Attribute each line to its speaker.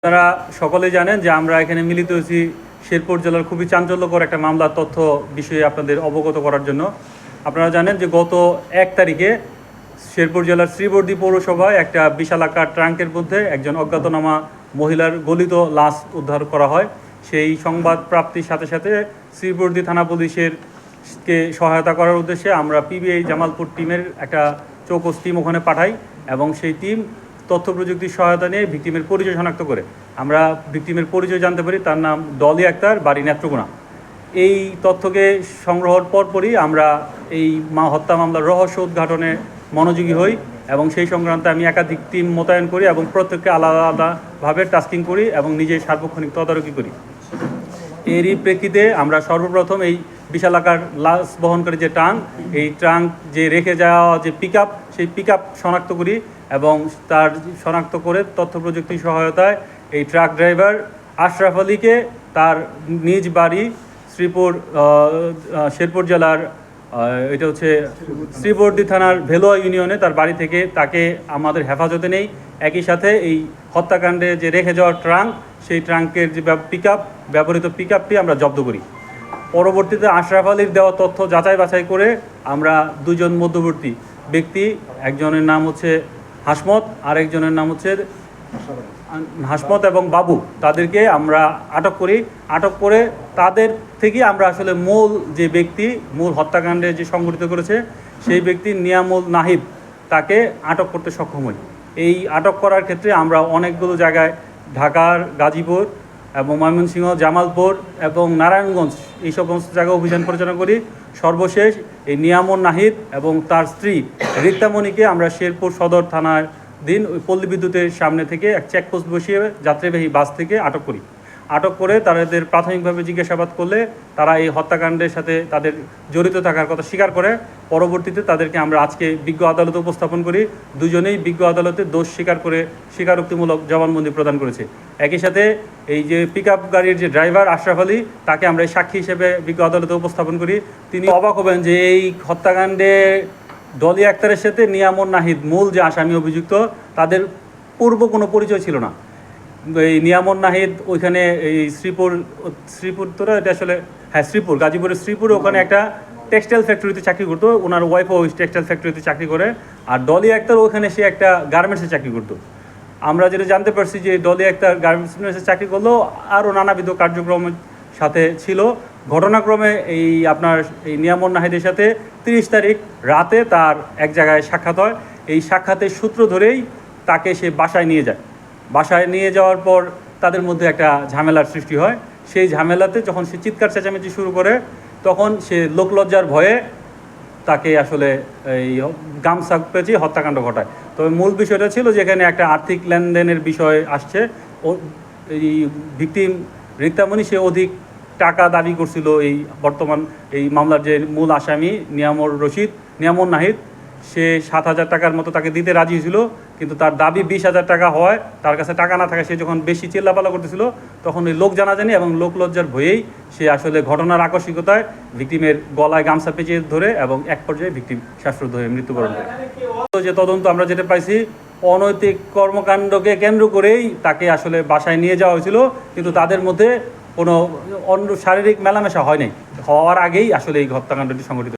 Speaker 1: তারা সকলেই জানেন যে আমরা এখানে মিলিত হয়েছি শেরপুর জেলার খুবই চাঞ্চল্যকর একটা মামলার তথ্য বিষয়ে আপনাদের অবগত করার জন্য। আপনারা জানেন যে গত 1 তারিখে শেরপুর জেলার শ্রীবর্দী পৌরসভায় একটা বিশালাকার ট্রাঙ্কের মধ্যে একজন অজ্ঞাতনামা মহিলার গলিত লাশ উদ্ধার করা হয়। সেই সংবাদ প্রাপ্তির সাথে সাথে শ্রীবর্দী থানা পুলিশের সহায়তা করার উদ্দেশ্যে আমরা পিবিআই জামালপুর টিমের একটা চৌকস টিম ওখানে পাঠাই এবং সেই টিম তথ্য প্রযুক্তির সহায়তা নিয়ে ভিকটিমের পরিচয় শনাক্ত করে আমরা ভিকটিমের পরিচয় জানতে পারি। তার নাম ডলি আক্তার, বাড়ি নেত্রকোনা। এই তথ্যকে সংগ্রহের পরপরই আমরা এই হত্যা মামলার রহস্য উদ্ঘাটনে মনোযোগী হই এবং সেই সংক্রান্তে আমি একাধিক টিম মোতায়েন করি এবং প্রত্যেককে আলাদা আলাদাভাবে টাস্কিং করি এবং নিজে সার্বক্ষণিক তদারকি করি। এরই প্রেক্ষিতে আমরা সর্বপ্রথম এই বিশালাকার লাশ বহনকারী যে ট্রাঙ্ক যে রেখে যাওয়া যে পিকআপ, সেই পিকআপ শনাক্ত করি এবং তার শনাক্ত করে তথ্য প্রযুক্তির সহায়তায় এই ট্রাক ড্রাইভার আশরাফ আলীকে তার নিজ বাড়ি শেরপুর জেলার এটা হচ্ছে শ্রীবর্দী থানার ভেলোয়া ইউনিয়নে তার বাড়ি থেকে তাকে আমাদের হেফাজতে নেই। একই সাথে এই হত্যাকাণ্ডে যে রেখে যাওয়ার ট্রাঙ্ক, সেই ট্রাঙ্কের যে ব্যবহৃত পিকআপটি আমরা জব্দ করি। পরবর্তীতে আশরাফ আলীর দেওয়া তথ্য যাচাই বাছাই করে আমরা দুজন মধ্যবর্তী ব্যক্তি, একজনের নাম হচ্ছে হাসমত, আরেকজনের নাম হচ্ছে হাসমত এবং বাবু, তাদেরকে আমরা আটক করি। আটক করে তাদের থেকে আমরা আসলে মূল যে ব্যক্তি মূল হত্যাকাণ্ডে যে সংঘটিত করেছে সেই ব্যক্তি নিয়ামুল নাহিদ, তাকে আটক করতে সক্ষম হই। এই আটক করার ক্ষেত্রে আমরা অনেকগুলো জায়গায় ঢাকার গাজীপুর এবং ময়মনসিংহ, জামালপুর এবং নারায়ণগঞ্জ এই সমস্ত জায়গায় অভিযান পরিচালনা করি। সর্বশেষ এই নিয়ামুল নাহিদ এবং তার স্ত্রী রিক্তামণিকে আমরা শেরপুর সদর থানার ওই পল্লী বিদ্যুতের সামনে থেকে এক চেকপোস্ট বসিয়ে যাত্রীবাহী বাস থেকে আটক করি। আটক করে তাদের প্রাথমিকভাবে জিজ্ঞাসাবাদ করলে তারা এই হত্যাকাণ্ডের সাথে তাদের জড়িত থাকার কথা স্বীকার করে। পরবর্তীতে তাদেরকে আমরা আজকে বিজ্ঞ আদালতে উপস্থাপন করি। দুজনেই বিজ্ঞ আদালতে দোষ স্বীকার করে স্বীকারোক্তিমূলক জবানবন্দি প্রদান করেছে। একই সাথে এই যে পিকআপ গাড়ির যে ড্রাইভার আশরাফ আলী, তাকে আমরা সাক্ষী হিসেবে বিজ্ঞ আদালতে উপস্থাপন করি। তিনি অবাক হবেন যে এই হত্যাকাণ্ডে ডলি আক্তারের সাথে নিয়ামুল নাহিদ, মূল যে আসামি অভিযুক্ত, তাদের পূর্ব কোনো পরিচয় ছিল না। এই নিয়ামুল নাহিদ ওইখানে এই শ্রীপুর তোরা এটা আসলে শ্রীপুর, গাজীপুরের শ্রীপুরে ওখানে একটা টেক্সটাইল ফ্যাক্টরিতে চাকরি করতো। ওনার ওয়াইফও ওই টেক্সটাইল ফ্যাক্টরিতে চাকরি করে। আর ডলি আক্তার ওখানে সে একটা গার্মেন্টসে চাকরি করতো। আমরা যেটা জানতে পারছি যে ডলি আক্তার গার্মেন্টসে চাকরি করলেও আরও নানাবিধ কার্যক্রমের সাথে ছিল। ঘটনাক্রমে এই নিয়ামুল নাহিদের সাথে 30 তারিখ রাতে তার এক জায়গায় সাক্ষাৎ হয়। এই সাক্ষাতের সূত্র ধরেই তাকে সে বাসায় নিয়ে যায়। বাসায় নিয়ে যাওয়ার পর তাদের মধ্যে একটা ঝামেলার সৃষ্টি হয়। সেই ঝামেলাতে যখন সে চিৎকার চেঁচামেচি শুরু করে, তখন সে লোকলজ্জার ভয়ে তাকে আসলে এই গামছা পেঁচিয়ে হত্যাকাণ্ড ঘটায়। তবে মূল বিষয়টা ছিল যে এখানে একটা আর্থিক লেনদেনের বিষয় আসছে। এই ভিকটিম রিক্তামণি সে অধিক টাকা দাবি করছিল এই বর্তমান এই মামলার যে মূল আসামি নিয়ামুল নাহিদ। সে 7,000 টাকার মতো তাকে দিতে রাজি হয়েছিল, কিন্তু তার দাবি 20,000 টাকা হওয়ায় তার কাছে টাকা না থাকা সে যখন বেশি চিল্লাপালা করতেছিল, তখন ওই লোক জানাজানি এবং লোকলজ্জার ভয়েই সে আসলে ঘটনার আকস্মিকতায় ভিকটিমের গলায় গামছা পেঁচিয়ে ধরে এবং এক পর্যায়ে ভিকটিম শ্বাসরোধ হয়ে মৃত্যুবরণ করে। যে তদন্ত আমরা যেটা পাইছি, অনৈতিক কর্মকাণ্ডকে কেন্দ্র করেই তাকে আসলে বাসায় নিয়ে যাওয়া হয়েছিল, কিন্তু তাদের মধ্যে কোনো অন্য শারীরিক মেলামেশা হয়নি। হওয়ার আগেই আসলে এই হত্যাকাণ্ডটি সংঘটিত।